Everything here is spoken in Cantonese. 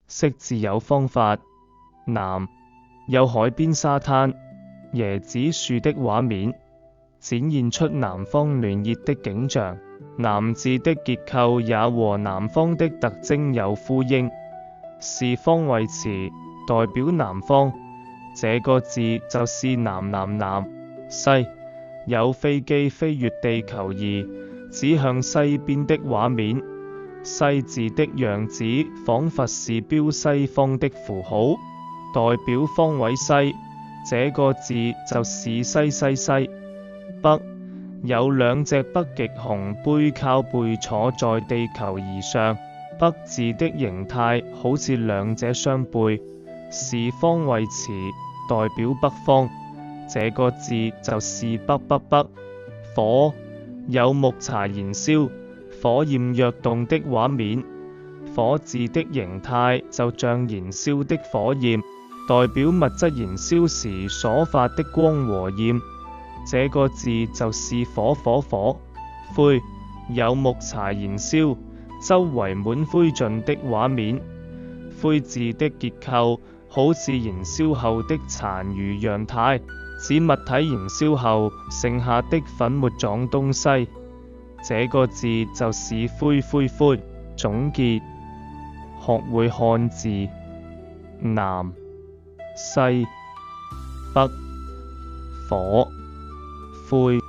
識字有方法。南，有海邊沙灘、椰子樹的畫面，展現出南方暖熱的景象。南字的結構也和南方的特徵有呼應，是方位詞，代表南方。這個字就是南西，有飛機飛越地球儀，指向西邊的畫面。西字的樣子仿佛是標西方的符號，代表方位西。這個字就是西。北，有兩隻北極熊背靠背坐在地球儀上，北字的形態好似兩者相背，是方位詞，代表北方。這個字就是北。火，有木柴燃燒，火焰躍動的畫面。火字的形態就像燃燒的火焰，代表物質燃燒時所發的光和焰。這個字就是火。灰，有木柴燃燒，周圍滿灰燼的畫面。灰字的結構好似燃燒後的殘餘樣態，指物體燃燒後剩下的粉末狀東西。這個字就是灰。總結，學會漢字：南、西、北、火、灰。